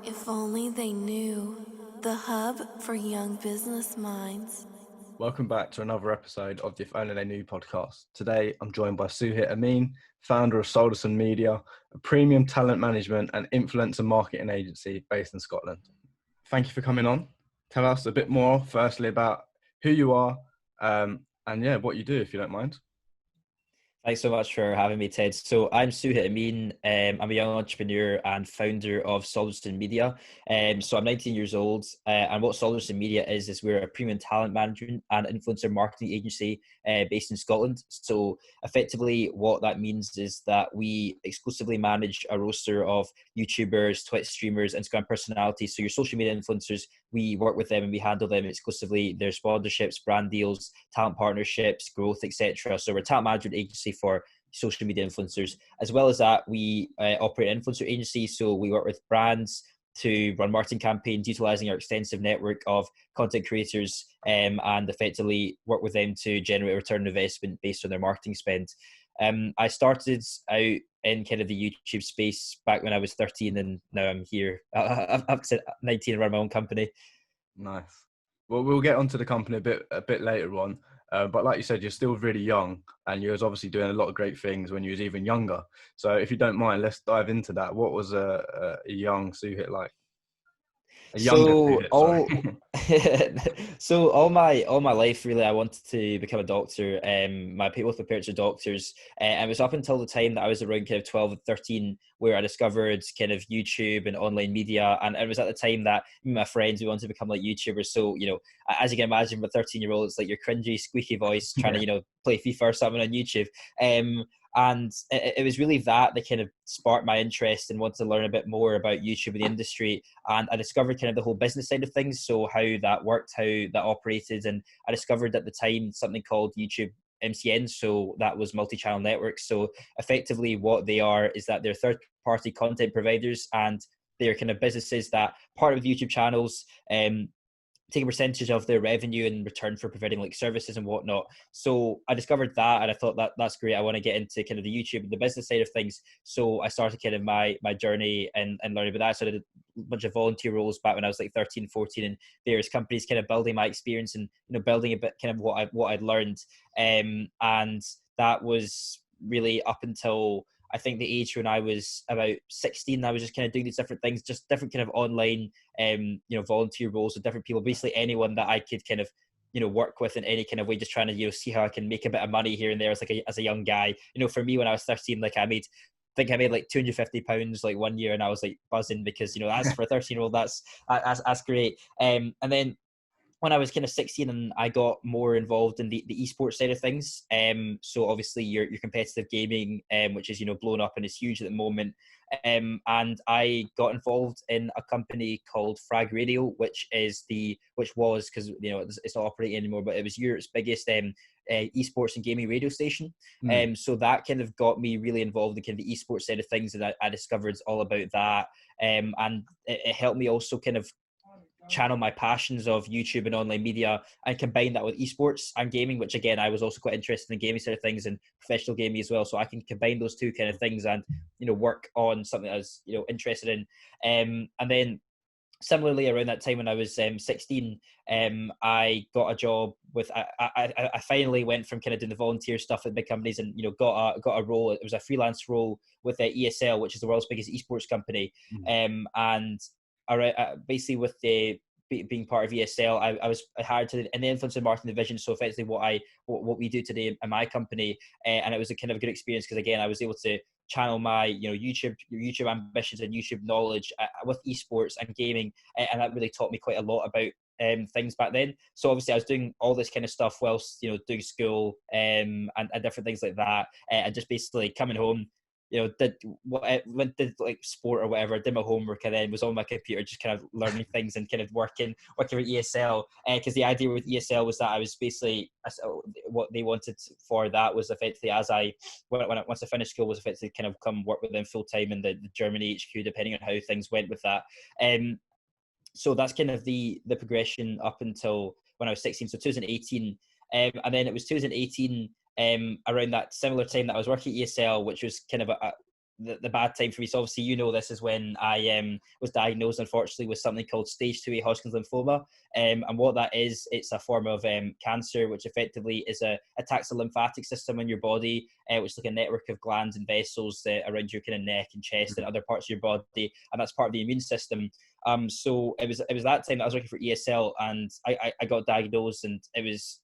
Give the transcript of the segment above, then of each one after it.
If only they knew. The hub for young business minds. Welcome back to another episode of the If Only They Knew podcast. Today, I'm joined by Suhit Amin, founder of Saulderson Media, a premium talent management and influencer marketing agency based in Scotland. Thank you for coming on. Tell us a bit more, firstly, about who you are and what you do, if you don't mind. Thanks so much for having me, Ted. So I'm Suhit Amin. I'm a young entrepreneur and founder of Saulderson Media. So I'm 19 years old, and what Saulderson Media is we're a premium talent management and influencer marketing agency based in Scotland. So effectively, what that means is that we exclusively manage a roster of YouTubers, Twitch streamers, Instagram personalities. So your social media influencers, we work with them and we handle them exclusively. Their sponsorships, brand deals, talent partnerships, growth, etc. So we're a talent management agency for social media influencers. As well as that, we operate an influencer agency. So we work with brands to run marketing campaigns, utilizing our extensive network of content creators and effectively work with them to generate a return on investment based on their marketing spend. I started out in kind of the YouTube space back when I was 13, and now I'm here. I've 19 and run my own company. Nice. Well, we'll get onto the company a bit later on. But like you said, you're still really young, and you was obviously doing a lot of great things when you was even younger. So if you don't mind, let's dive into that. What was a young Suhit like? A younger So Suhit, all sorry. so all my life really I wanted to become a doctor. Both my parents are doctors, and it was up until the time that I was around kind of 12 and 13 where I discovered kind of YouTube and online media, and it was at the time that me and my friends, we wanted to become like YouTubers. So as you can imagine, with a 13-year-old, it's like your cringy squeaky voice trying Yeah. to play FIFA or something on YouTube. And it was really that kind of sparked my interest and wanted to learn a bit more about YouTube and the industry. And I discovered kind of the whole business side of things, so how that worked, how that operated. And I discovered at the time something called YouTube MCN, so that was multi-channel networks. So effectively what they are is that they're third-party content providers, and they're kind of businesses that partner with YouTube channels, take a percentage of their revenue in return for providing like services and whatnot. So I discovered that, and I thought that's great. I want to get into kind of the YouTube and the business side of things. So I started kind of my journey and learning about that. So I did a bunch of volunteer roles back when I was like 13, 14 in various companies, kind of building my experience and building a bit kind of what I'd learned. And that was really up until I think the age when I was about 16. I was just kind of doing these different things, just different kind of online volunteer roles with different people, basically anyone that I could kind of work with in any kind of way, just trying to see how I can make a bit of money here and there as a young guy. For me when I was 13, like I think I made like £250 like one year, and I was like buzzing because that's for a 13-year-old, that's great. And then when I was kind of 16 and I got more involved in the esports side of things, so obviously your competitive gaming, which is blown up and is huge at the moment, and I got involved in a company called Frag Radio, which was, because it's not operating anymore, but it was Europe's biggest esports and gaming radio station. So that kind of got me really involved in kind of the esports side of things, and I discovered all about that, and it helped me also kind of channel my passions of YouTube and online media and combine that with esports and gaming, which again I was also quite interested in the gaming side of things and professional gaming as well. So I can combine those two kind of things and work on something I was interested in. And then similarly around that time when I was 16, I got a job with I finally went from kind of doing the volunteer stuff at big companies and got a role. It was a freelance role with ESL, which is the world's biggest esports company. And basically with the being part of ESL, I was hired in the influencer marketing division. So effectively what we do today in my company, and it was a kind of a good experience because again I was able to channel my YouTube ambitions and YouTube knowledge with esports and gaming, and that really taught me quite a lot about things back then. So obviously I was doing all this kind of stuff whilst doing school and different things like that, and just basically coming home, did like sport or whatever, did my homework, and then was on my computer just kind of learning things and kind of working with ESL, because the idea with ESL was that I was basically, what they wanted for that was effectively once I finished school was effectively kind of come work with them full time in the Germany HQ, depending on how things went with that. So that's kind of the progression up until when I was 16, so 2018. And then it was 2018, around that similar time that I was working at ESL, which was kind of the bad time for me. So obviously, this is when I was diagnosed, unfortunately, with something called stage 2A Hodgkin's lymphoma. And what that is, it's a form of cancer, which effectively is attacks the lymphatic system in your body, which is like a network of glands and vessels around your kind of neck and chest and other parts of your body, and that's part of the immune system. So it was that time that I was working for ESL, and I got diagnosed, and it was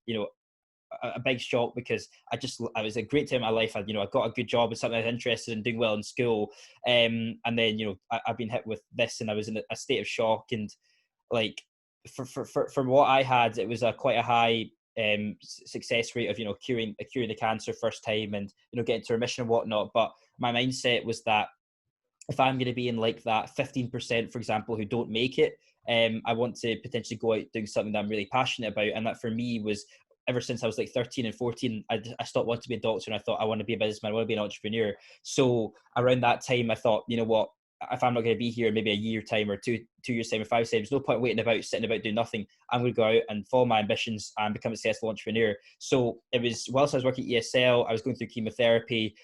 a big shock, because I was a great time in my life. I got a good job and something I was interested in, doing well in school, and then I've been hit with this, and I was in a state of shock, and like from what I had, it was quite a high success rate of curing the cancer first time, and getting to remission and whatnot. But my mindset was that if I'm going to be in like that 15%, for example, who don't make it, I want to potentially go out doing something that I'm really passionate about. And that for me was, ever since I was like 13 and 14, I stopped wanting to be a doctor, and I thought, I want to be a businessman, I want to be an entrepreneur. So around that time, I thought, you know what, if I'm not going to be here in maybe a year time or two years time or 5 years, there's no point sitting about doing nothing. I'm going to go out and follow my ambitions and become a successful entrepreneur. So it was, whilst I was working at ESL, I was going through chemotherapy,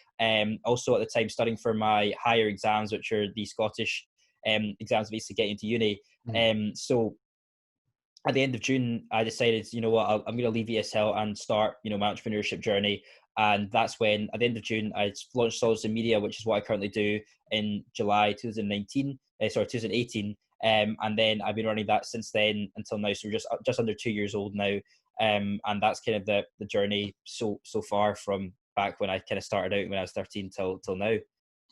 also at the time studying for my higher exams, which are the Scottish exams basically getting into uni. So at the end of June, I decided, you know what, I'm going to leave ESL and start, my entrepreneurship journey. And that's when, at the end of June, I launched Saulderson Media, which is what I currently do, in July 2018. And then I've been running that since then until now. So we're just under 2 years old now. And that's kind of the journey so far, from back when I kind of started out when I was 13 till now.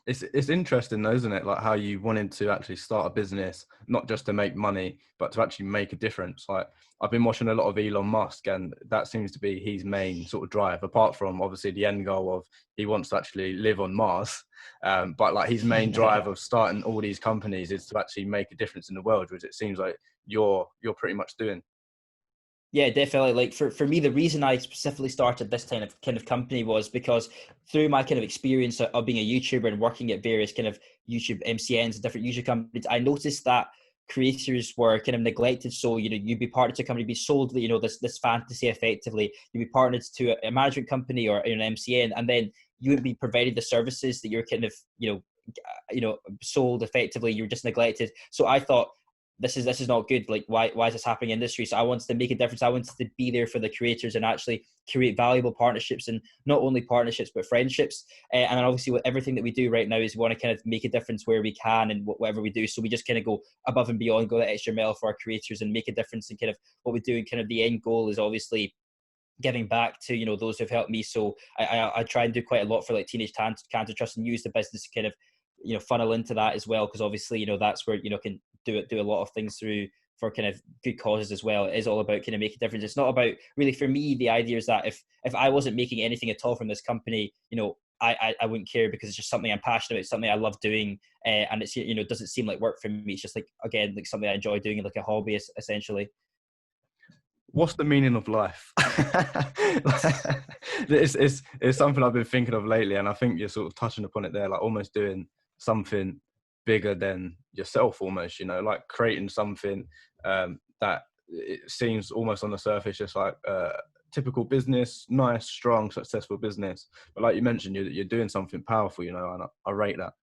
It's interesting though, isn't it? Like how you wanted to actually start a business, not just to make money, but to actually make a difference. Like I've been watching a lot of Elon Musk, and that seems to be his main sort of drive, apart from obviously the end goal of he wants to actually live on Mars. But like his main drive of starting all these companies is to actually make a difference in the world, which it seems like you're pretty much doing. Yeah, definitely. Like for me, the reason I specifically started this kind of company was because through my kind of experience of being a YouTuber and working at various kind of YouTube MCNs and different YouTube companies, I noticed that creators were kind of neglected. So, you'd be partnered to a company, be sold, this fantasy effectively. You'd be partnered to a management company or an MCN, and then you wouldn't be provided the services that you're kind of, sold effectively. You're just neglected. So I thought, this is not good. Like, why is this happening in the industry? So I wanted to make a difference. I wanted to be there for the creators and actually create valuable partnerships, and not only partnerships, but friendships. And then obviously with everything that we do right now is we want to kind of make a difference where we can and whatever we do. So we just kind of go above and beyond, go that extra mile for our creators and make a difference in kind of what we do. And kind of the end goal is obviously giving back to, those who've helped me. So I try and do quite a lot for like Teenage Cancer Trust, and use the business to kind of, funnel into that as well. Because obviously, that's where, can do a lot of things through for kind of good causes as well. It is all about kind of making a difference. It's not about, really, for me, the idea is that if I wasn't making anything at all from this company, I wouldn't care, because it's just something I'm passionate about, something I love doing, and it's, it doesn't seem like work for me. It's just like, again, like something I enjoy doing, like a hobby essentially. What's the meaning of life? It's something I've been thinking of lately, and I think you're sort of touching upon it there, like almost doing something bigger than yourself, almost, like creating something that it seems almost on the surface just like typical business, nice, strong, successful business. But like you mentioned, you're doing something powerful, and I rate that.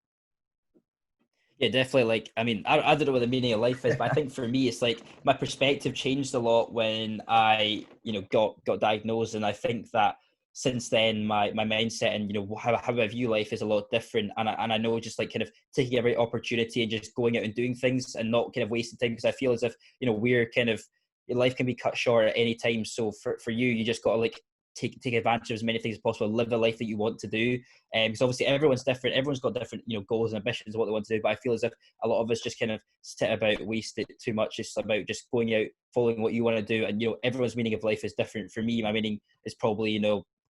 Yeah, definitely. Like, I mean, I don't know what the meaning of life is, but I think for me, it's like my perspective changed a lot when I, got diagnosed. And I think that since then, my mindset and, how I view life is a lot different. And I know, just like kind of taking every opportunity and just going out and doing things and not kind of wasting time, because I feel as if, we're kind of, your life can be cut short at any time. So for you, you just got to like take advantage of as many things as possible, live the life that you want to do. Because obviously everyone's different, everyone's got different goals and ambitions of what they want to do. But I feel as if a lot of us just kind of sit about, waste it too much. It's about just going out, following what you want to do. And everyone's meaning of life is different. For me, my meaning is probably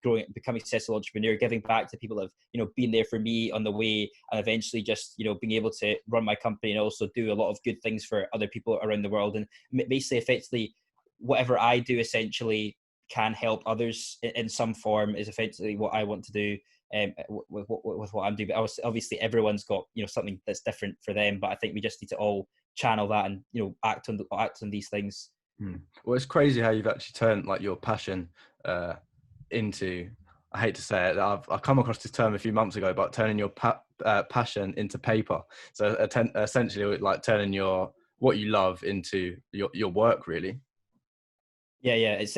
growing, becoming a successful entrepreneur, giving back to people that have been there for me on the way, and eventually just being able to run my company and also do a lot of good things for other people around the world. And basically, effectively, whatever I do essentially can help others in some form is effectively what I want to do with what I'm doing. But obviously everyone's got something that's different for them, but I think we just need to all channel that and act on these things. Well, it's crazy how you've actually turned like your passion into, I hate to say it, I've come across this term a few months ago, but turning your passion into paper. So essentially, like turning what you love into your work, really. Yeah, yeah, it's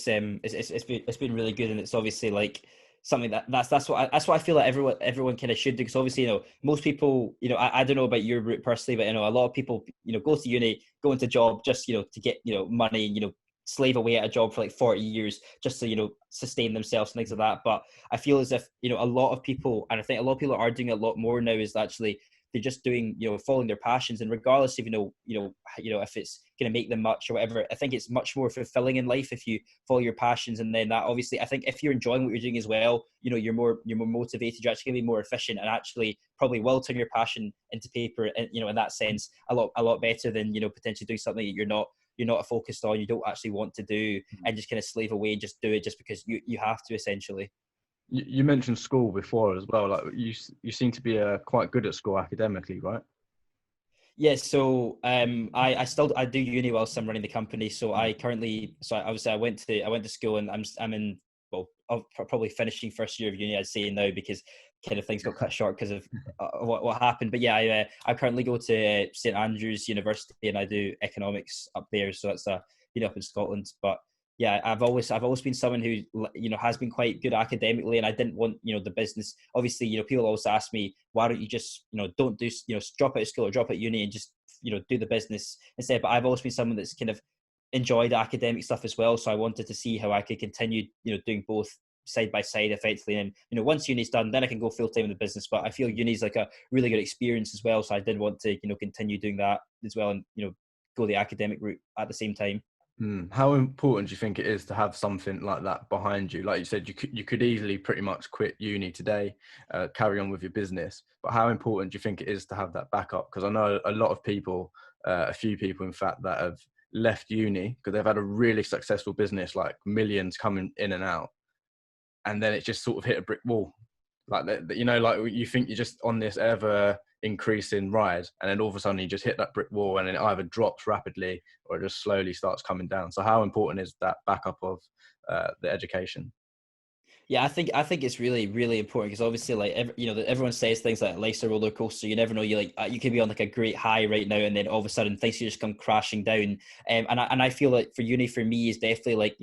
been really good, and it's obviously like something that's what I feel like everyone kind of should do, because obviously, most people, I don't know about your route personally, but a lot of people, go to uni, go into job just to get money, and slave away at a job for like 40 years just to sustain themselves and things like that. But I feel as if a lot of people, and I think a lot of people are doing a lot more now, is actually they're just doing following their passions, and regardless of if it's going to make them much or whatever, I think it's much more fulfilling in life if you follow your passions. And then that, obviously, I think if you're enjoying what you're doing as well, you're more motivated, you're actually going to be more efficient, and actually probably will turn your passion into paper, and in that sense a lot better than potentially doing something that you're not focused on, you don't actually want to do, and just kind of slave away and just do it just because you have to, essentially. You mentioned school before as well. Like you seem to be quite good at school academically, right? Yeah, so I do uni whilst I'm running the company. So obviously I went to school, and I'm in, well, I'm probably finishing first year of uni, I'd say now, because kind of things got cut short because of what happened. But yeah, I currently go to St Andrews University, and I do economics up there. So that's up in Scotland. But yeah, I've always been someone who has been quite good academically, and I didn't want the business. Obviously, people always ask me, why don't you just don't do drop out of school or drop out of uni and just do the business instead. But I've always been someone that's kind of enjoyed academic stuff as well, so I wanted to see how I could continue doing both side by side effectively. And once uni's done, then I can go full time in the business. But I feel uni's like a really good experience as well, so I did want to continue doing that as well, and go the academic route at the same time. How important do you think it is to have something like that behind you? Like you said, you could easily pretty much quit uni today, carry on with your business. But how important do you think it is to have that backup? Because I know a lot of people, a few people in fact, that have left uni because they've had a really successful business, like millions coming in and out, and then it just sort of hit a brick wall. Like that, like you think you're just on this ever increasing rise, and then all of a sudden you just hit that brick wall, and it either drops rapidly or it just slowly starts coming down. So how important is that backup of the education? Yeah, I think it's really, really important, because obviously, like, everyone says things like life's a roller coaster. You never know. You could be on like a great high right now, and then all of a sudden things just come crashing down. And I feel like for uni, for me, is definitely like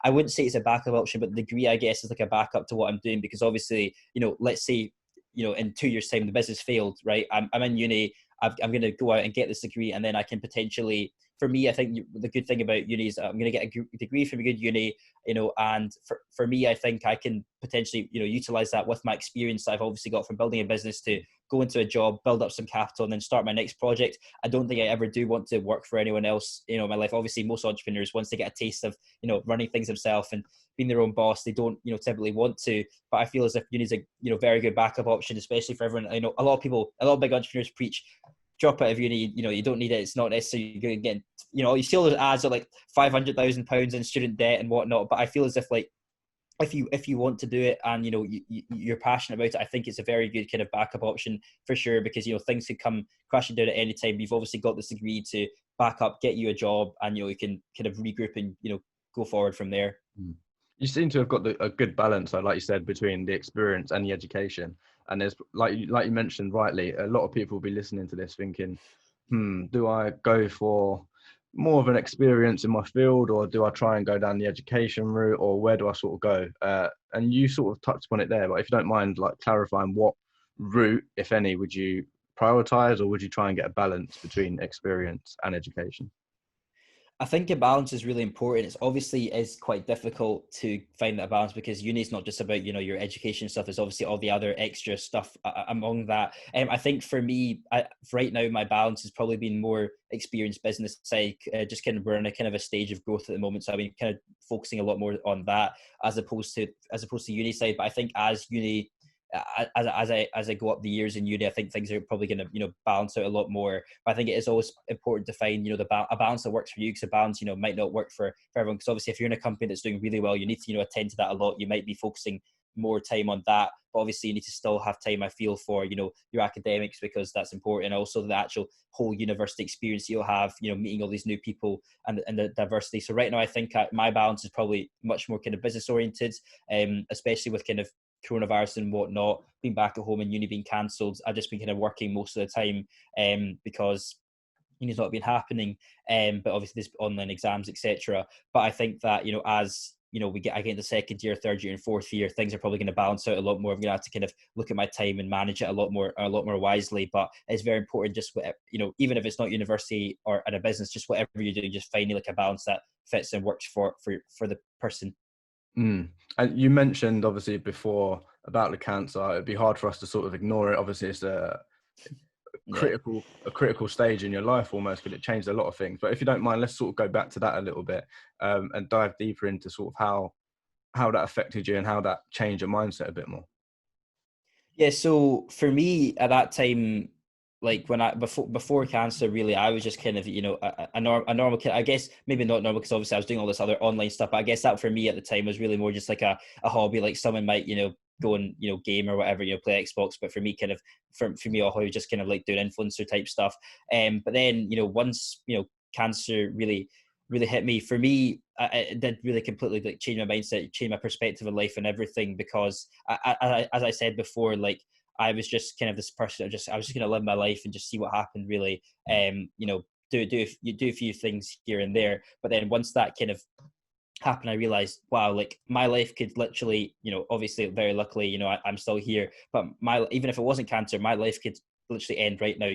I wouldn't say it's a backup option, but the degree, I guess, is like a backup to what I'm doing, because obviously let's say in 2 years' time the business failed, right? I'm in uni. I'm going to go out and get this degree, and then I can potentially, for me, I think the good thing about uni is I'm going to get a degree from a good uni, and for me, I think I can potentially, utilize that with my experience that I've obviously got from building a business to go into a job, build up some capital, and then start my next project. I don't think I ever do want to work for anyone else, in my life. Obviously, most entrepreneurs, once they get a taste of, running things themselves and being their own boss, they don't, typically want to. But I feel as if uni is a, very good backup option, especially for everyone. I know a lot of big entrepreneurs preach, drop out of uni, you don't need it. It's not necessarily going to get, you see all those ads are like £500,000 in student debt and whatnot. But I feel as if, like, if you want to do it, and you're passionate about it, I think it's a very good kind of backup option for sure, because things could come crashing down at any time. You've obviously got this degree to back up, get you a job, and you can kind of regroup and go forward from there. You seem to have got a good balance, like you said, between the experience and the education. And there's like you mentioned rightly, a lot of people will be listening to this thinking, do I go for more of an experience in my field, or do I try and go down the education route, or where do I sort of go? And you sort of touched upon it there, but if you don't mind, like, clarifying, what route, if any, would you prioritize, or would you try and get a balance between experience and education? I think a balance is really important. It's obviously is quite difficult to find that balance, because uni is not just about your education stuff. It's obviously all the other extra stuff among that. I think for me, right now, my balance has probably been more experienced business side. Just kind of, we're in a kind of a stage of growth at the moment, so I've been kind of focusing a lot more on that as opposed to uni side. But I think as uni, as I go up the years in uni, I think things are probably going to balance out a lot more. But I think it is always important to find a balance that works for you, because a balance might not work for everyone. Because obviously, if you're in a company that's doing really well, you need to attend to that a lot. You might be focusing more time on that, but obviously you need to still have time, I feel, for your academics, because that's important. And also the actual whole university experience you'll have, meeting all these new people, and the diversity. So right now, I think my balance is probably much more kind of business oriented, especially with kind of coronavirus and whatnot, being back at home and uni being cancelled, I've just been kind of working most of the time because uni's not been happening. But obviously there's online exams, etc. But I think that, as I get into second year, third year, and fourth year, things are probably going to balance out a lot more. I'm going to have to kind of look at my time and manage it a lot more wisely. But it's very important, just even if it's not university or in a business, just whatever you're doing, just finding like a balance that fits and works for the person. And you mentioned obviously before about the cancer. It'd be hard for us to sort of ignore it. Obviously, it's a critical stage in your life almost, because it changed a lot of things. But if you don't mind, let's sort of go back to that a little bit and dive deeper into sort of how that affected you and how that changed your mindset a bit more. Yeah, so for me at that time, like when before cancer, really, I was just kind of a normal kid. I guess maybe not normal because obviously I was doing all this other online stuff. But I guess that for me at the time was really more just like a hobby. Like someone might go and game or whatever, play Xbox. But for me, kind of for me, I was just kind of like doing influencer type stuff. But then once cancer really hit me. For me, it did really completely like change my mindset, change my perspective of life and everything. Because as I said before, like I was just kind of this person. I was just going to live my life and just see what happened. Really, do a few things here and there. But then once that kind of happened, I realized, wow, like my life could literally, obviously very luckily, I'm still here. But even if it wasn't cancer, my life could literally end right now.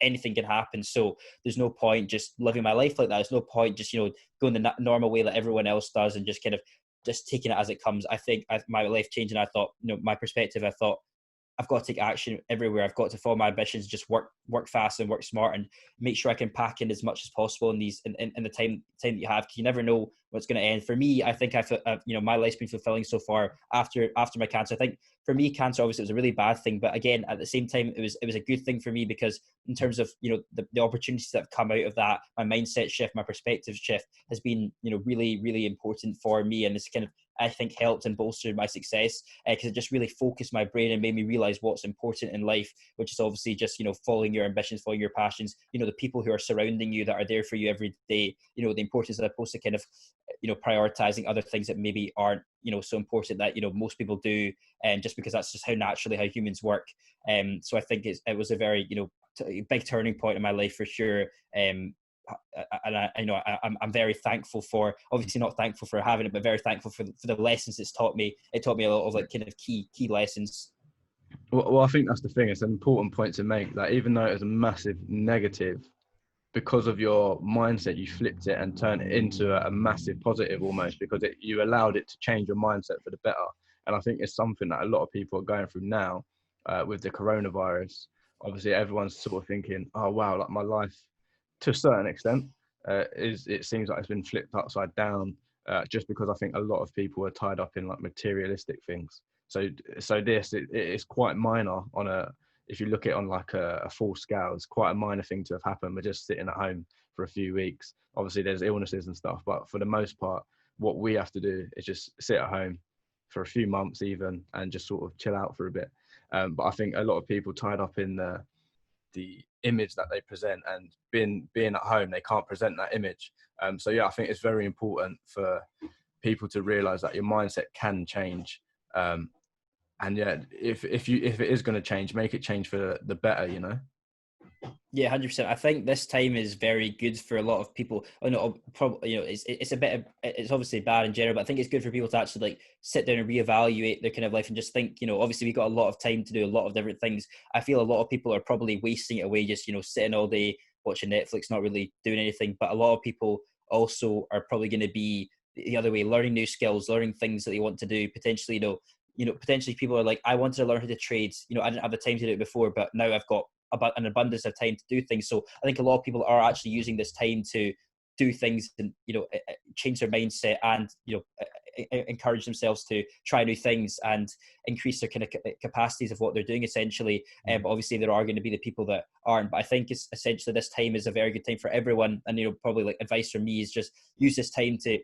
Anything can happen. So there's no point just living my life like that. There's no point just going the normal way that everyone else does and just kind of just taking it as it comes. I think my life changed, and I thought, my perspective, I thought, I've got to take action everywhere. I've got to follow my ambitions, just work fast and work smart, and make sure I can pack in as much as possible in the time that you have, because you never know what's going to end. For me, I think my life's been fulfilling so far after my cancer. I think for me, cancer obviously was a really bad thing, but again, at the same time, it was a good thing for me, because in terms of the opportunities that have come out of that, my mindset shift, my perspective shift has been really, really important for me, and it's kind of, I think, helped and bolstered my success, because it just really focused my brain and made me realize what's important in life, which is obviously just following your ambitions, following your passions, the people who are surrounding you that are there for you every day, the importance as opposed to kind of prioritizing other things that maybe aren't so important that most people do, and just because that's just how humans work. So I think it was a very big turning point in my life for sure. And I'm very thankful for, obviously not thankful for having it, but very thankful for the lessons it's taught me. It taught me a lot of like kind of key lessons. Well, I think that's the thing. It's an important point to make, that even though it was a massive negative, because of your mindset, you flipped it and turned it into a massive positive almost, because you allowed it to change your mindset for the better. And I think it's something that a lot of people are going through now with the coronavirus. Obviously, everyone's sort of thinking, oh, wow, like my life, to a certain extent, it seems like it's been flipped upside down, just because I think a lot of people are tied up in like materialistic things. So this it's quite minor if you look at it on like a full scale. It's quite a minor thing to have happened. We're just sitting at home for a few weeks. Obviously, there's illnesses and stuff, but for the most part, what we have to do is just sit at home for a few months even, and just sort of chill out for a bit. But I think a lot of people tied up in the image that they present, and being at home, they can't present that image. So yeah, I think it's very important for people to realize that your mindset can change. And yeah, if it is going to change, make it change for the better, Yeah, 100%. I think this time is very good for a lot of people. I know, probably, it's a bit of, it's obviously bad in general, but I think it's good for people to actually like sit down and reevaluate their kind of life and just think, obviously we've got a lot of time to do a lot of different things. I feel a lot of people are probably wasting it away, just, sitting all day watching Netflix, not really doing anything. But a lot of people also are probably going to be the other way, learning new skills, learning things that they want to do. Potentially, potentially people are like, I wanted to learn how to trade. I didn't have the time to do it before, but now I've got about an abundance of time to do things. So I think a lot of people are actually using this time to do things and change their mindset, and encourage themselves to try new things and increase their kind of capacities of what they're doing essentially. But obviously there are going to be the people that aren't. But I think it's essentially this time is a very good time for everyone, and probably like advice from me is just use this time to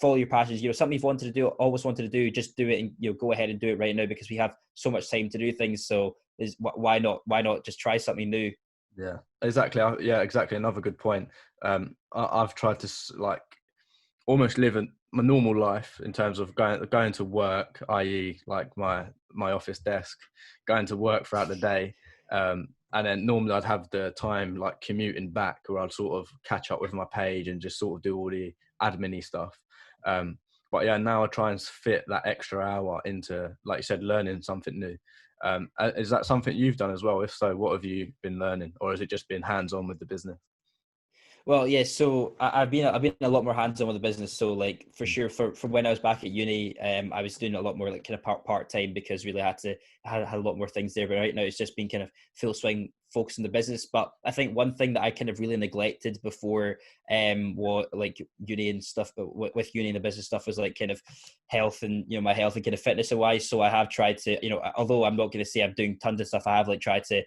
follow your passions. Something you've wanted to do, always wanted to do, just do it, and go ahead and do it right now, because we have so much time to do things. So why not just try something new? Yeah, exactly. Yeah, exactly. Another good point. I've tried to like almost live my normal life in terms of going to work, i.e., like my office desk, going to work throughout the day, and then normally I'd have the time like commuting back, where I'd sort of catch up with my page and just sort of do all the admin-y stuff. But yeah, now I try and fit that extra hour into, like you said, learning something new. Is that something you've done as well? If so, what have you been learning, or has it just been hands-on with the business? Well, yeah. So I've been a lot more hands-on with the business. So like for Mm. sure, from when I was back at uni, I was doing a lot more like kind of part time because really I had a lot more things there. But right now it's just been kind of full swing focus on the business. But I think one thing that I kind of really neglected before what like uni and stuff, but with uni and the business stuff was like kind of health and my health and kind of fitness wise. So I have tried to although I'm not going to say I'm doing tons of stuff, I have like tried to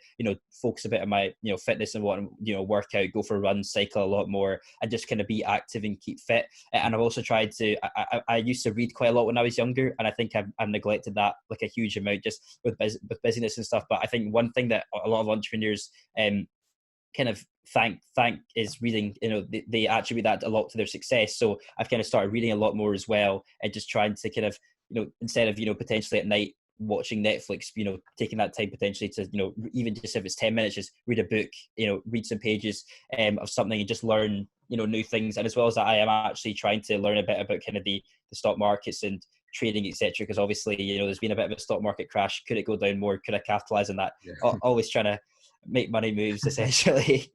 focus a bit on my fitness and what work out, go for a run, cycle a lot more, and just kind of be active and keep fit. And I've also tried to I used to read quite a lot when I was younger, and I think I've neglected that like a huge amount just with busyness and stuff. But I think one thing that a lot of entrepreneurs kind of thank is reading. They attribute that a lot to their success. So I've kind of started reading a lot more as well, and just trying to kind of instead of potentially at night watching Netflix, taking that time potentially to even just if it's 10 minutes, just read a book, read some pages of something and just learn new things. And as well as that, I am actually trying to learn a bit about kind of the stock markets and trading, etc., because obviously there's been a bit of a stock market crash. Could it go down more? Could I capitalize on that? Yeah. Always trying to make money moves essentially.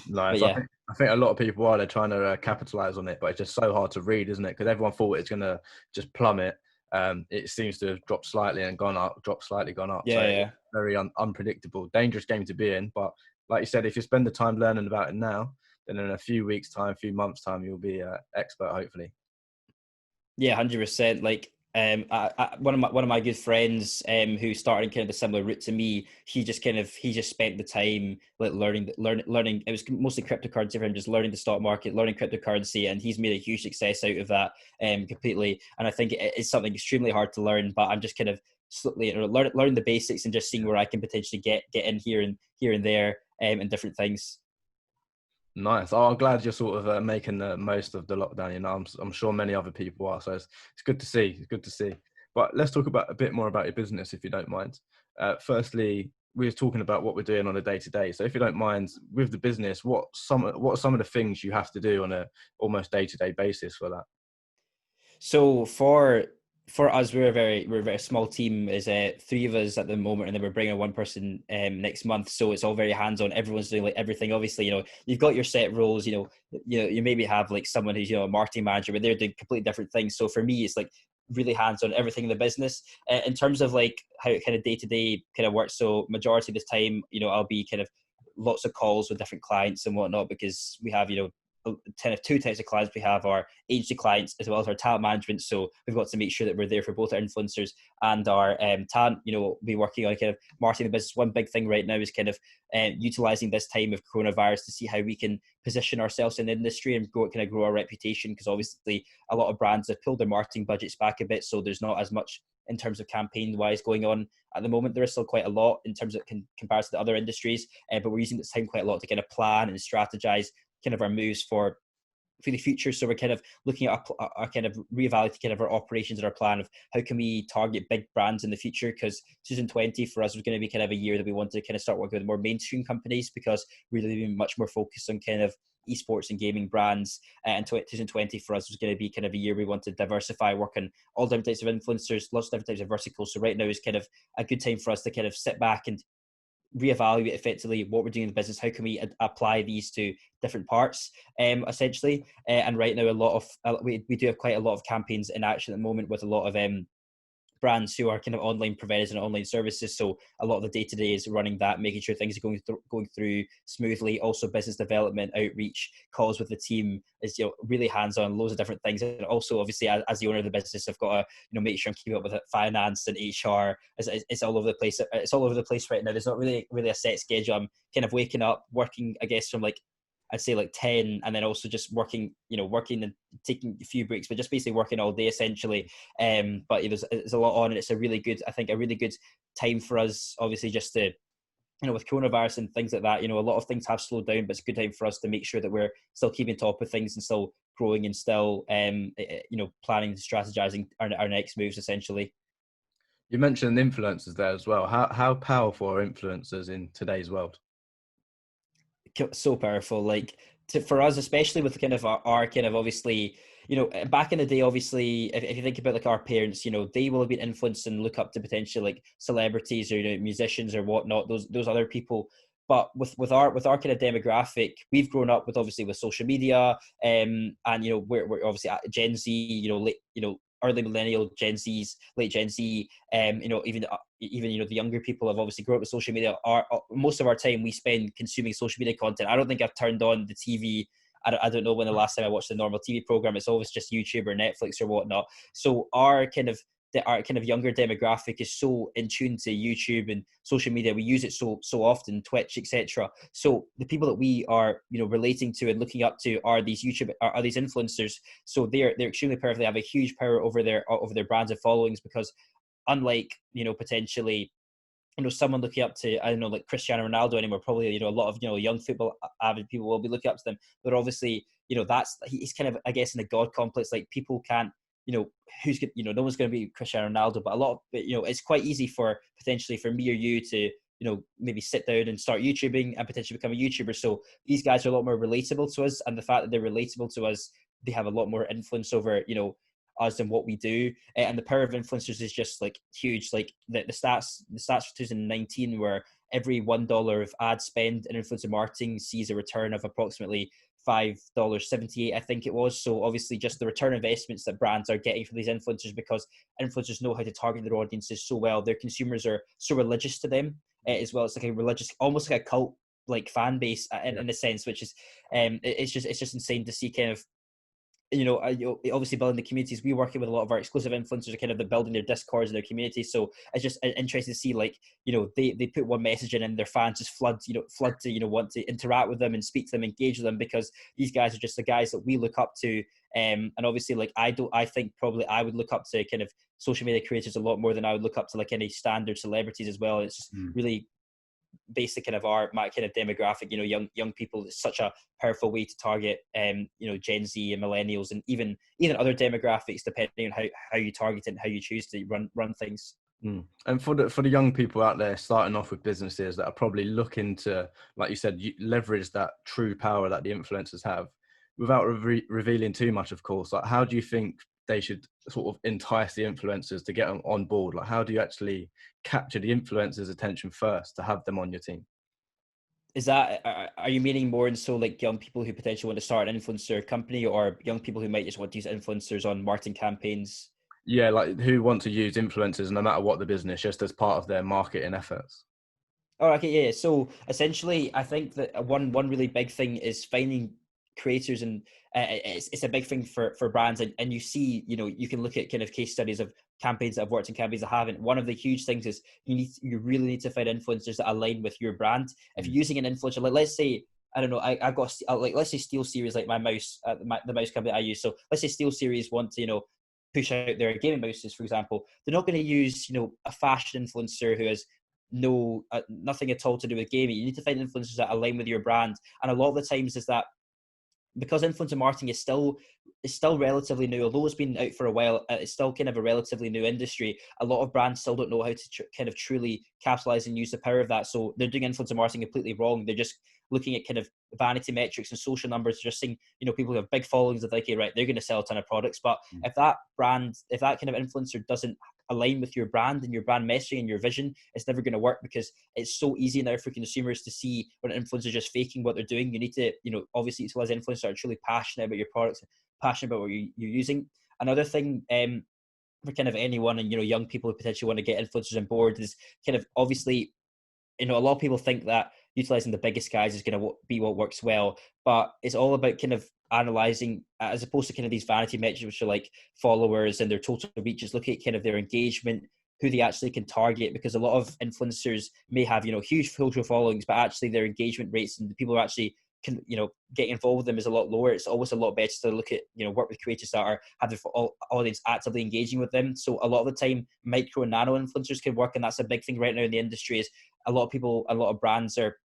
But Nice. yeah. I think a lot of people they're trying to capitalize on it, but it's just so hard to read, isn't it? Because everyone thought it's going to just plummet. It seems to have dropped slightly and gone up, dropped slightly, gone up. So Yeah. very unpredictable, dangerous game to be in. But like you said, if you spend the time learning about it now, then in a few weeks' time, few months' time, you'll be an expert, hopefully. Yeah, 100%. Like, one of my good friends, who started kind of a similar route to me, he just spent the time like learning. It was mostly cryptocurrency for him, just learning the stock market, learning cryptocurrency, and he's made a huge success out of that, completely. And I think it's something extremely hard to learn, but I'm just kind of slowly learning the basics and just seeing where I can potentially get in here and there, and different things. Nice. Oh, I'm glad you're sort of making the most of the lockdown. I'm sure many other people are. So it's good to see. It's good to see. But let's talk about a bit more about your business, if you don't mind. Firstly, we were talking about what we're doing on a day to day. So if you don't mind, with the business, what are some of the things you have to do on a almost day to day basis for that? So for us, we're a very small team. Is three of us at the moment, and then we're bringing one person next month. So it's all very hands on. Everyone's doing like everything. Obviously, you've got your set roles. You maybe have like someone who's a marketing manager, but they're doing completely different things. So for me, it's like really hands on everything in the business. In terms of like how it kind of day to day kind of works. So majority of the time, I'll be kind of lots of calls with different clients and whatnot, because we have two types of clients. We have our agency clients as well as our talent management, so we've got to make sure that we're there for both our influencers and our talent. Be working on kind of marketing the business. One big thing right now is kind of utilizing this time of coronavirus to see how we can position ourselves in the industry and grow our reputation, because obviously a lot of brands have pulled their marketing budgets back a bit, so there's not as much in terms of campaign wise going on at the moment. There is still quite a lot in terms of comparison to other industries, but we're using this time quite a lot to kind of plan and strategize kind of our moves for the future. So we're kind of looking at our kind of reevaluating kind of our operations and our plan of how can we target big brands in the future, because 2020 for us was going to be kind of a year that we wanted to kind of start working with more mainstream companies, because we're really being much more focused on kind of esports and gaming brands. And 2020 for us was going to be kind of a year we want to diversify, work on all different types of influencers, lots of different types of verticals. So right now is kind of a good time for us to kind of sit back and reevaluate effectively what we're doing in the business. How can we apply these to different parts, essentially? And right now, we do have quite a lot of campaigns in action at the moment with a lot of brands who are kind of online providers and online services. So a lot of the day to day is running that, making sure things are going through smoothly. Also, business development, outreach, calls with the team is really hands on, loads of different things. And also, obviously, as the owner of the business, I've got to make sure I'm keeping up with it. Finance and HR. It's all over the place. It's all over the place right now. There's not really a set schedule. I'm kind of waking up, working, I guess, from like I'd say like 10, and then also just working and taking a few breaks, but just basically working all day essentially. But there's a lot on, and it's a really good time for us, obviously, just to with coronavirus and things like that, a lot of things have slowed down, but it's a good time for us to make sure that we're still keeping top of things and still growing and still, planning, strategizing our next moves, essentially. You mentioned influencers there as well. How powerful are influencers in today's world? So powerful, like for us, especially with kind of our kind of, obviously, back in the day, obviously, if you think about like our parents, they will have been influenced and look up to potentially like celebrities or musicians or whatnot, those other people. But with our kind of demographic, we've grown up with, obviously, with social media, and we're obviously at Gen Z, late, early millennial, Gen Z's, late Gen Z, even the younger people have obviously grown up with social media. Most of our time we spend consuming social media content. I don't think I've turned on the TV. I don't know when the last time I watched a normal TV program. It's always just YouTube or Netflix or whatnot. So our kind of younger demographic is so in tune to YouTube and social media. We use it so often, Twitch, etc. So the people that we are relating to and looking up to are these influencers. So they're extremely powerful. They have a huge power over their brands and followings, because unlike potentially someone looking up to, I don't know, like Cristiano Ronaldo anymore, probably a lot of young football avid people will be looking up to them. But obviously he's kind of, I guess, in a god complex. Like, people can't, who's good, no one's going to be Cristiano Ronaldo, but it's quite easy for potentially for me or you to maybe sit down and start YouTubing and potentially become a YouTuber. So these guys are a lot more relatable to us, and the fact that they're relatable to us, they have a lot more influence over us and what we do. And the power of influencers is just like huge. Like the stats for 2019 were every $1 of ad spend in influencer marketing sees a return of approximately $5.78, I think it was. So obviously, just the return investments that brands are getting from these influencers, because influencers know how to target their audiences so well. Their consumers are so religious to them as well. It's like a religious, almost like a cult like fan base in a sense, which is it's just insane to see kind of obviously building the communities. We're working with a lot of our exclusive influencers, kind of the building their discords and their communities. So it's just interesting to see, like, they put one message in and their fans just flood to want to interact with them and speak to them, engage with them, because these guys are just the guys that we look up to. And obviously, like, I think probably I would look up to kind of social media creators a lot more than I would look up to like any standard celebrities as well. It's just really basic kind of my kind of demographic, young people. Is such a powerful way to target Gen Z and millennials, and even other demographics, depending on how you target it and how you choose to run things. And for the young people out there starting off with businesses that are probably looking to, like you said, leverage that true power that the influencers have, without revealing too much, of course, like, how do you think they should sort of entice the influencers to get on board? Like, how do you actually capture the influencers' attention first to have them on your team? Is that, are you meaning more in so like young people who potentially want to start an influencer company, or young people who might just want to use influencers on marketing campaigns? Yeah, like, who want to use influencers no matter what the business, just as part of their marketing efforts? Oh, okay, yeah. So essentially, I think that one really big thing is finding creators, and it's a big thing for brands. And you see, you can look at kind of case studies of campaigns that have worked and campaigns that haven't. One of the huge things is you really need to find influencers that align with your brand. If you're using an influencer, like, let's say, I don't know, I've got like, let's say SteelSeries, like my mouse, the mouse company I use. So let's say SteelSeries want to push out their gaming mouses, for example. They're not going to use a fashion influencer who has nothing at all to do with gaming. You need to find influencers that align with your brand. And a lot of the times is that, because influencer marketing is still relatively new, although it's been out for a while, it's still kind of a relatively new industry. A lot of brands still don't know how to kind of truly capitalize and use the power of that. So they're doing influencer marketing completely wrong. They're just looking at kind of vanity metrics and social numbers, just seeing, people who have big followings of, like, okay, right, they're going to sell a ton of products. But if that kind of influencer doesn't align with your brand and your brand messaging and your vision, it's never going to work, because it's so easy now for consumers to see when an influencer is just faking what they're doing. You need to, obviously utilize influencers that are truly passionate about your products, passionate about what you're using. Another thing, for kind of anyone, and young people who potentially want to get influencers on board, is kind of, obviously, a lot of people think that utilizing the biggest guys is going to be what works well, but it's all about kind of analyzing, as opposed to kind of these vanity metrics, which are like followers and their total reaches. Look at kind of their engagement, who they actually can target, because a lot of influencers may have huge social followings, but actually their engagement rates and the people who are actually getting involved with them is a lot lower. It's always a lot better to look at, work with creators that have their audience actively engaging with them. So a lot of the time, micro and nano influencers can work, and that's a big thing right now in the industry. Is a lot of brands are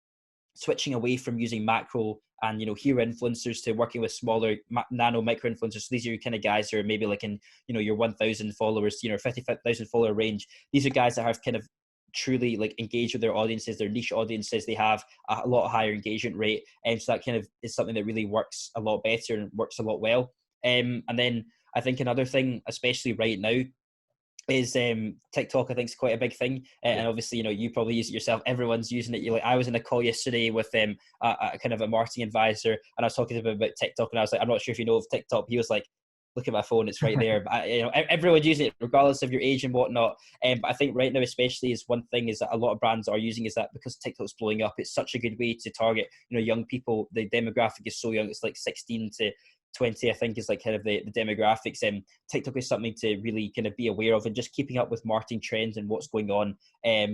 switching away from using macro and hero influencers to working with smaller nano micro influencers. So these are your kind of guys who are maybe like in your 1,000 followers, 50,000 follower range. These are guys that have kind of truly like engaged with their audiences, their niche audiences. They have a lot higher engagement rate, and so that kind of is something that really works a lot better and works a lot well. And then I think another thing, especially right now, is TikTok. I think is quite a big thing, and obviously you probably use it yourself. Everyone's using it. I was in a call yesterday with a kind of a marketing advisor, and I was talking to him about TikTok, and I was like, I'm not sure if you know of TikTok. He was like, look at my phone, it's right there. But everyone's using it regardless of your age and whatnot. But I think right now, especially, is one thing is that a lot of brands are using is that because TikTok's blowing up, it's such a good way to target young people. The demographic is so young. It's like 16 to 20, I think, is like kind of the demographics. TikTok is something to really kind of be aware of, and just keeping up with marketing trends and what's going on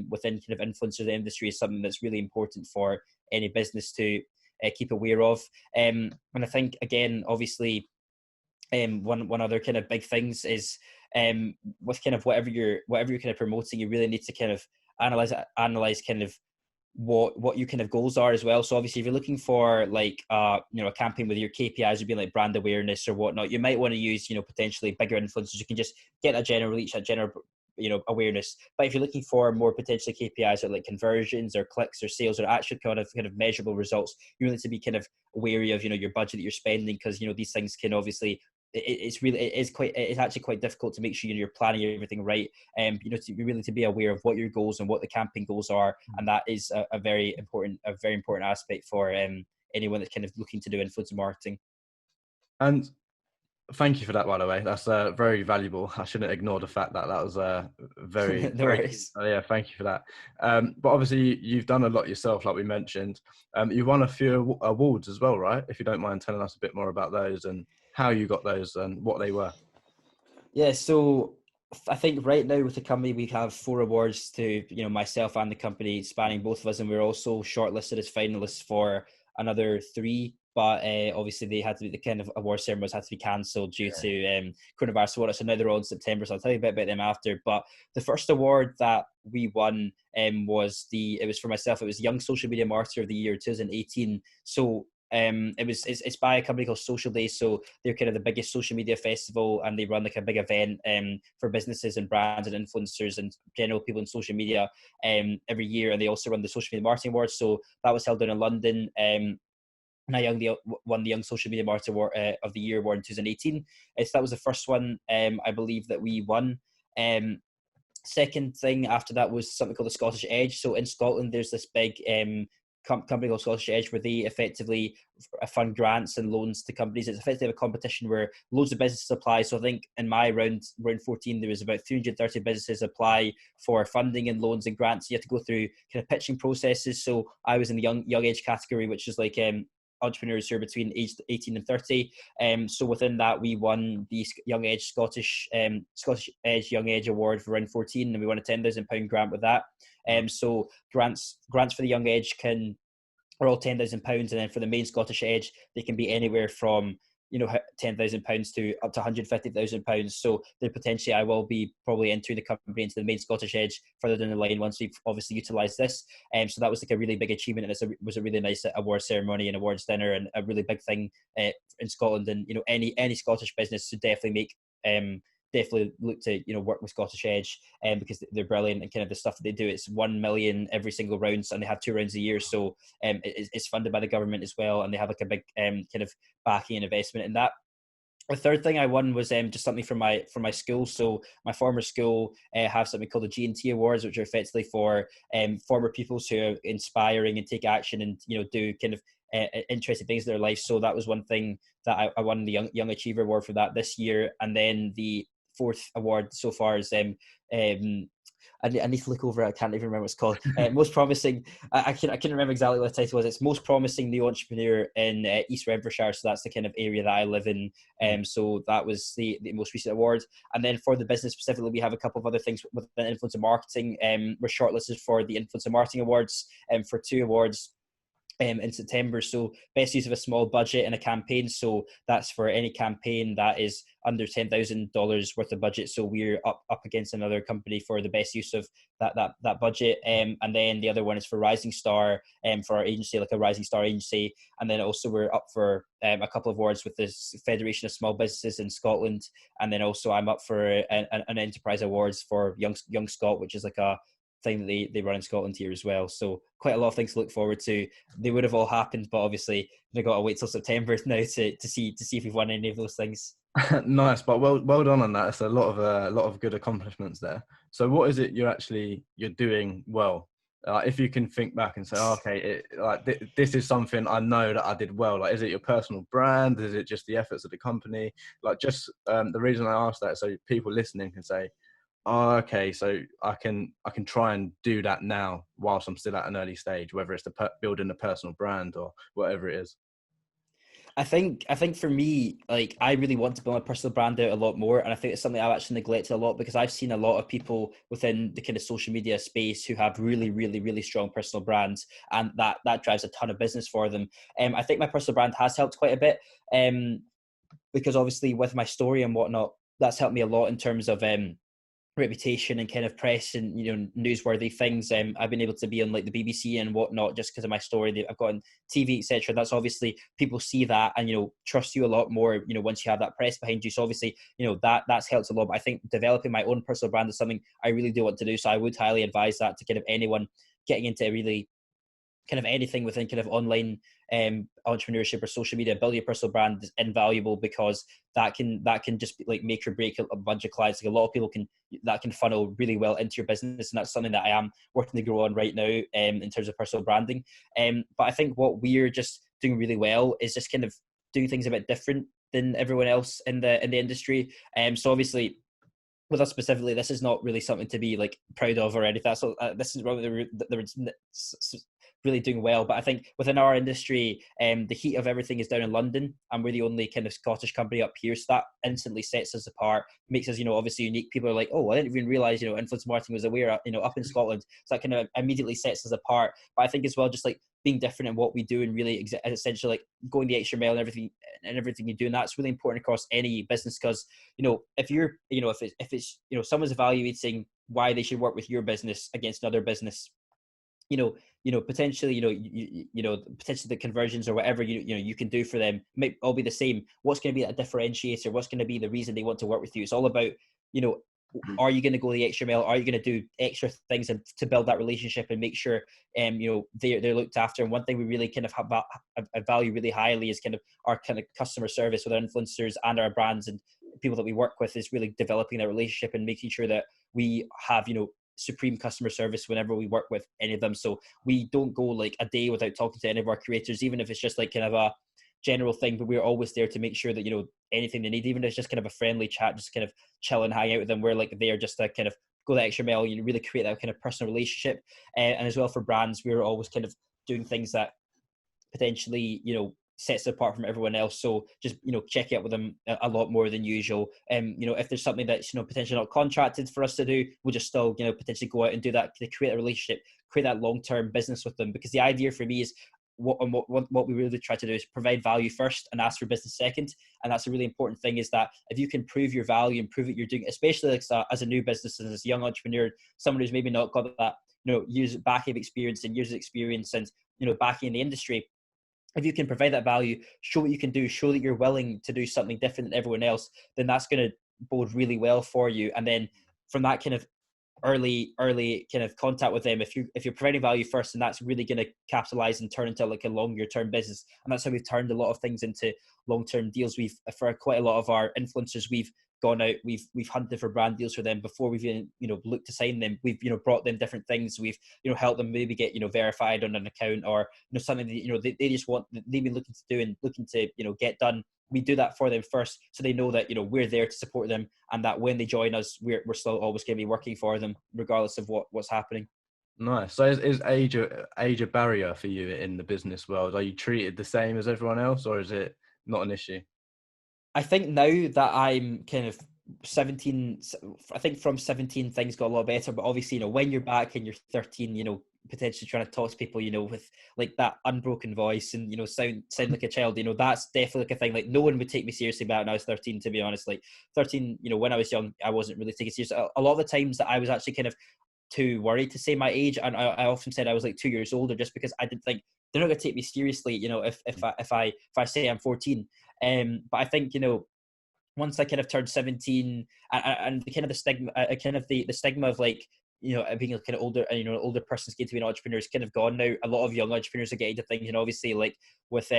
within kind of influencer industry is something that's really important for any business to keep aware of. And I think, again, obviously, one other kind of big things is with kind of whatever you're kind of promoting, you really need to kind of analyze kind of what your kind of goals are as well. So obviously, if you're looking for like a campaign with your KPIs would be like brand awareness or whatnot, you might want to use potentially bigger influencers. You can just get a general reach, a general awareness. But if you're looking for more potentially KPIs or like conversions or clicks or sales or actual kind of measurable results, you need to be kind of wary of your budget that you're spending, because these things can obviously it's actually quite difficult to make sure you're planning everything right. To be aware of what your goals and what the campaign goals are, and that is a very important aspect for anyone that's kind of looking to do influencer marketing. And thank you for that, by the way. That's very valuable. I shouldn't ignore the fact that was very, No worries. yeah, thank you for that. But obviously, you've done a lot yourself, like we mentioned. You won a few awards as well, right? If you don't mind telling us a bit more about those and how you got those and what they were. Yeah, so I think right now with the company, we have 4 awards to myself and the company, spanning both of us, and we're also shortlisted as finalists for another 3. But obviously, they had to be, the kind of award ceremonies had to be cancelled due to coronavirus. So now they're all in September. So I'll tell you a bit about them after. But the first award that we won it was for myself. It was Young Social Media Marketer of the Year 2018. So it's by a company called Social Day. So they're kind of the biggest social media festival, and they run like a big event for businesses and brands and influencers and general people in social media every year. And they also run the Social Media Marketing Awards. So that was held down in London. And I won the Young Social Media Marketer Award of the Year award in 2018. So that was the first one I believe that we won. Second thing after that was something called the Scottish Edge. So in Scotland, there's this big company called Scottish Edge, where they effectively fund grants and loans to companies. It's effectively a competition where loads of businesses apply. So I think in my round 14, there was about 330 businesses apply for funding and loans and grants. You have to go through kind of pitching processes. So I was in the young age category, which is like entrepreneurs who are between age 18 and 30. So within that, we won the Young Edge Scottish Edge Young Edge Award for round 14, and we won a £10,000 grant with that. So grants for the Young Edge are all £10,000, and then for the main Scottish Edge, they can be anywhere from £10,000 to up to £150,000. So there potentially I will be probably entering the company into the main Scottish Edge further down the line once we've obviously utilised this. So that was like a really big achievement, and it was a really nice award ceremony and awards dinner, and a really big thing in Scotland. And any Scottish business should definitely look to work with Scottish Edge, because they're brilliant, and kind of the stuff that they do. It's 1 million every single round, and they have 2 rounds a year. So it's funded by the government as well, and they have like a big kind of backing and investment in that. The third thing I won was just something from my school. So my former school have something called the G&T Awards, which are effectively for former pupils who are inspiring and take action and do kind of interesting things in their life. So that was one thing that I won the Young Achiever Award for that this year. And then the 4th award so far is I need to look over it. I can't even remember what it's called. Most promising. I can't remember exactly what the title was. It's most promising new entrepreneur in East Renfrewshire. So that's the kind of area that I live in. So that was the most recent award. And then for the business specifically, we have a couple of other things with influencer marketing. We're shortlisted for the Influencer Marketing Awards for 2 awards. in September. So best use of a small budget in a campaign. So that's for any campaign that is under $10,000 worth of budget. So we're up against another company for the best use of that budget. And then the other one is for Rising Star, for our agency, like a Rising Star agency. And then also we're up for a couple of awards with the Federation of Small Businesses in Scotland. And then also I'm up for an Enterprise Awards for Young Scot, which is like a thing that they run in Scotland here as well. So quite a lot of things to look forward to. They would have all happened, but obviously we've got to wait till September now to see if we've won any of those things. Nice, but well done on that. It's a lot of good accomplishments there. So what is it you're doing well? If you can think back and say, oh, okay, this is something I know that I did well. Like, is it your personal brand? Is it just the efforts of the company? Like, just the reason I ask that, so people listening can say, oh, okay, so I can try and do that now whilst I'm still at an early stage, whether it's building a personal brand or whatever it is. I think for me, like, I really want to build my personal brand out a lot more, and I think it's something I've actually neglected a lot, because I've seen a lot of people within the kind of social media space who have really, really, really strong personal brands, and that drives a ton of business for them. I think my personal brand has helped quite a bit, because obviously with my story and whatnot, that's helped me a lot in terms of reputation and kind of press and, you know, newsworthy things. I've been able to be on like the BBC and whatnot just because of my story. I've got on TV, etc. That's obviously, people see that and, you know, trust you a lot more, you know, once you have that press behind you. So obviously, you know, that's helped a lot. But I think developing my own personal brand is something I really do want to do. So I would highly advise that to kind of anyone getting into really kind of anything within kind of online entrepreneurship or social media. Build your personal brand is invaluable, because that can just be like make or break a bunch of clients. Like, a lot of people can funnel really well into your business, and that's something that I am working to grow on right now in terms of personal branding. But I think what we're just doing really well is just kind of doing things a bit different than everyone else in the industry. So obviously, with us specifically, this is not really something to be like proud of or anything. So this is really doing well. But I think within our industry, the heat of everything is down in London, and we're the only kind of Scottish company up here. So that instantly sets us apart, makes us, you know, obviously unique. People are like, oh, I didn't even realize, you know, influence marketing was aware, you know, up in Scotland. So that kind of immediately sets us apart. But I think as well, just like being different in what we do, and really essentially like going the extra mile and everything you do. And that's really important across any business, because, you know, if you're, you know, if it's, you know, someone's evaluating why they should work with your business against another business, you know, potentially, potentially the conversions or whatever you can do for them might all be the same. What's going to be a differentiator? What's going to be the reason they want to work with you? It's all about, you know, are you going to go the extra mile? Are you going to do extra things and to build that relationship and make sure, you know, they're looked after? And one thing we really kind of value really highly is kind of our kind of customer service with our influencers and our brands and people that we work with, is really developing that relationship and making sure that we have, you know, supreme customer service whenever we work with any of them. So we don't go like a day without talking to any of our creators, even if it's just like kind of a general thing, but we're always there to make sure that, you know, anything they need, even if it's just kind of a friendly chat, just kind of chill and hang out with them, we're like there just to kind of go the extra mile, you know, really create that kind of personal relationship. And as well for brands, we're always kind of doing things that potentially, you know, sets it apart from everyone else. So just, you know, check out with them a lot more than usual. You know, if there's something that's, you know, potentially not contracted for us to do, we'll just still, you know, potentially go out and do that to create a relationship, create that long-term business with them. Because the idea for me is what we really try to do is provide value first and ask for business second. And that's a really important thing, is that if you can prove your value and prove that you're doing, especially like as a new business, as a young entrepreneur, someone who's maybe not got that, you know, backing of experience and years of experience and, you know, backing in the industry, if you can provide that value, show what you can do, show that you're willing to do something different than everyone else, then that's going to bode really well for you. And then from that kind of early kind of contact with them, if you're providing value first, and that's really going to capitalize and turn into like a longer term business. And that's how we've turned a lot of things into long-term deals. We've, for quite a lot of our influencers, we've gone out, we've hunted for brand deals for them before we've even, you know, looked to sign them. We've, you know, brought them different things. We've, you know, helped them maybe get, you know, verified on an account, or, you know, something that, you know, they just want, they've been looking to do and looking to, you know, get done. We do that for them first, so they know that, you know, we're there to support them, and that when they join us, we're still always going to be working for them regardless of what's happening. Nice. So is age a barrier for you in the business world? Are you treated the same as everyone else, or is it not an issue? I think now that I'm kind of 17, I think from 17 things got a lot better. But obviously, you know, when you're back and you're 13, you know, potentially trying to talk to people, with like that unbroken voice and, sound like a child, that's definitely like a thing. Like no one would take me seriously about when I was 13, to be honest. Like 13, when I was young, I wasn't really taken seriously. A lot of the times that I was actually kind of too worried to say my age, and I often said I was like 2 years older, just because I didn't think they're not going to take me seriously, if I say I'm 14. But I think, once I kind of turned 17, and the kind of the stigma, the stigma of like, being a kind of older, an older person's getting to be an entrepreneur is kind of gone now. A lot of young entrepreneurs are getting to things, obviously like with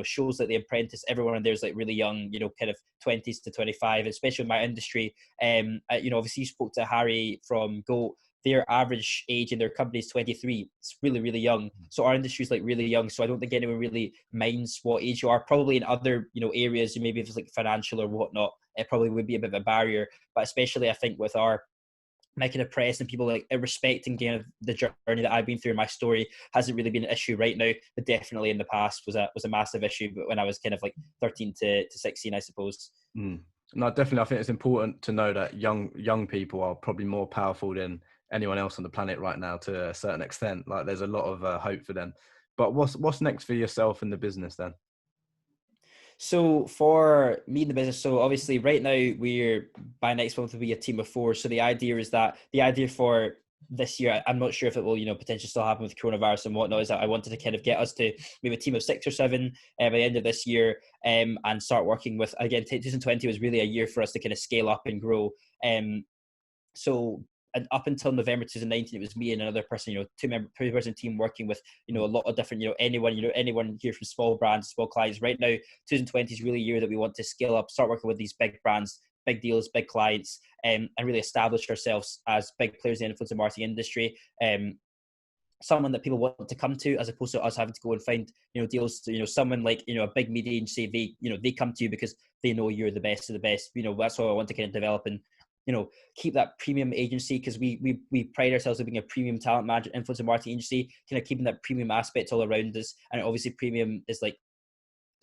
shows like The Apprentice, everyone in there's like really young, kind of 20s to 25, especially in my industry. Obviously you spoke to Harry from Go. Their average age in their company is 23. It's really, really young. So our industry is like really young. So I don't think anyone really minds what age you are. Probably in other, areas, maybe if it's like financial or whatnot, it probably would be a bit of a barrier. But especially I think with our making a press and people like respecting kind of the journey that I've been through, my story hasn't really been an issue right now, but definitely in the past was a massive issue. But when I was kind of like 13 to 16, I suppose. No, definitely. I think it's important to know that young people are probably more powerful than anyone else on the planet right now, to a certain extent. Like there's a lot of hope for them. But what's next for yourself in the business then? So for me in the business, so obviously right now we're, by next month we'll be a team of 4. So the idea for this year, I'm not sure if it will, potentially still happen with coronavirus and whatnot, is that I wanted to kind of get us to maybe a team of 6 or 7 by the end of this year, and start working with, again, 2020 was really a year for us to kind of scale up and grow. So and up until November 2019, it was me and another person, two-person team working with, a lot of different, anyone here from small brands, small clients. Right now, 2020 is really a year that we want to scale up, start working with these big brands, big deals, big clients, and really establish ourselves as big players in the influencer marketing industry. Someone that people want to come to, as opposed to us having to go and find, deals to, someone like, a big media agency, they come to you because they know you're the best of the best. That's what I want to kind of develop and, keep that premium agency, because we pride ourselves on being a premium talent management influencer marketing agency, kind of keeping that premium aspect all around us. And obviously premium is like,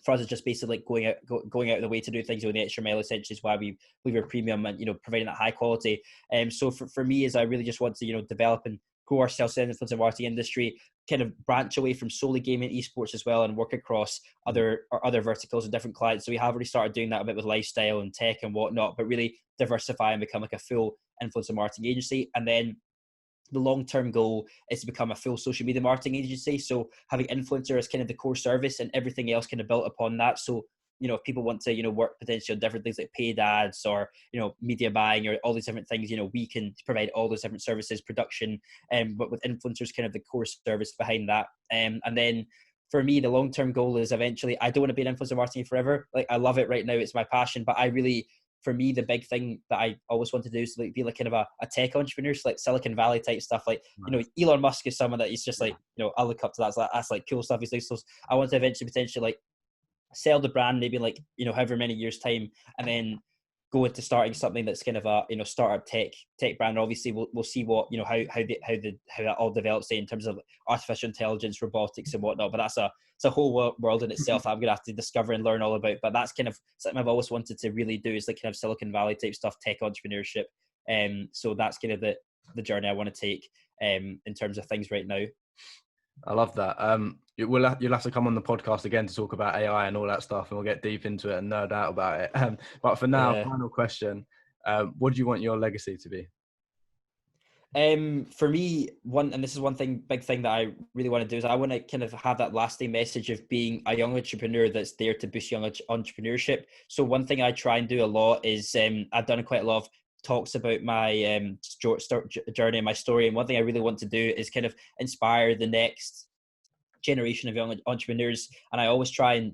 for us, it's just basically like going out of the way to do things with the extra mile, essentially, is why we are premium and, providing that high quality. So for me, is I really just want to, develop and grow ourselves in the influencer marketing industry, kind of branch away from solely gaming esports as well, and work across other verticals and different clients. So we have already started doing that a bit with lifestyle and tech and whatnot, but really diversify and become like a full influencer marketing agency. And then the long-term goal is to become a full social media marketing agency. So having influencer as kind of the core service and everything else kind of built upon that. So, if people want to, work potentially on different things like paid ads or, media buying or all these different things, we can provide all those different services, production, but with influencers kind of the core service behind that. And then for me, the long-term goal is eventually, I don't want to be an influencer marketing forever. Like I love it right now. It's my passion, but for me, the big thing that I always want to do is like be like kind of a tech entrepreneur, so like Silicon Valley type stuff. Like, Elon Musk is someone that he's just like, I look up to that. So that's like cool stuff. He's like, so I want to eventually potentially like sell the brand, maybe like, however many years time, and then go into starting something that's kind of a, startup tech brand. Obviously we'll see what, how that all develops in terms of artificial intelligence, robotics and whatnot, but it's a whole world in itself I'm gonna have to discover and learn all about. But that's kind of something I've always wanted to really do, is like kind of Silicon Valley type stuff, tech entrepreneurship. So that's kind of the journey I want to take in terms of things right now. I love that. You'll have to come on the podcast again to talk about AI and all that stuff, and we'll get deep into it and nerd out about it. But for now, Final question: what do you want your legacy to be? For me, this is one big thing that I really want to do, is I want to kind of have that lasting message of being a young entrepreneur that's there to boost young entrepreneurship. So one thing I try and do a lot is, I've done quite a lot of talks about my journey and my story. And one thing I really want to do is kind of inspire the next generation of young entrepreneurs. And I always try and,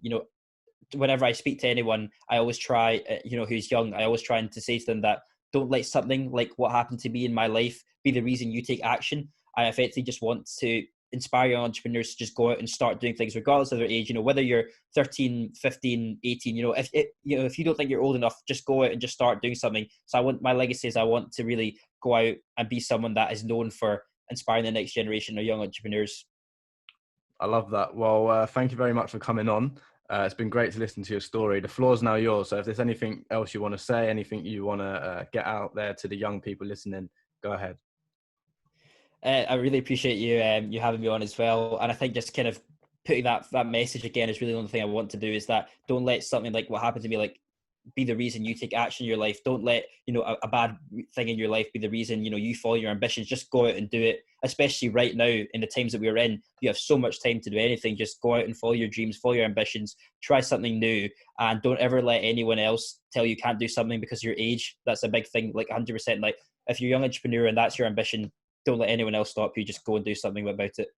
whenever I speak to anyone, I always try, who's young, I always try to say to them that don't let something like what happened to me in my life be the reason you take action. I effectively just want to inspire young entrepreneurs to just go out and start doing things regardless of their age, whether you're 13, 15, 18, if you don't think you're old enough, just go out and just start doing something. So my legacy is I want to really go out and be someone that is known for inspiring the next generation of young entrepreneurs. I love that. Well, thank you very much for coming on. It's been great to listen to your story. The floor's now yours. So if there's anything else you want to say, anything you want to get out there to the young people listening, go ahead. I really appreciate you having me on as well. And I think just kind of putting that message again is really the only thing I want to do, is that don't let something like what happened to me like be the reason you take action in your life. Don't let, you know, a bad thing in your life be the reason, you know, you follow your ambitions. Just go out and do it. Especially right now in the times that we're in, you have so much time to do anything. Just go out and follow your dreams, follow your ambitions, try something new, and don't ever let anyone else tell you can't do something because of your age. That's a big thing. Like 100%. Like if you're a young entrepreneur and that's your ambition, don't let anyone else stop you. Just go and do something about it.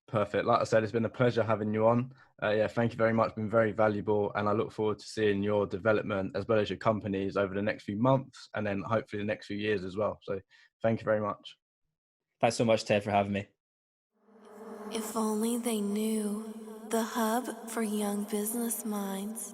Perfect. Like I said, it's been a pleasure having you on. Yeah, thank you very much. It's been very valuable, and I look forward to seeing your development as well as your companies over the next few months, and then hopefully the next few years as well. So thank you very much. Thanks so much, Ted, for having me. If only they knew, the hub for young business minds.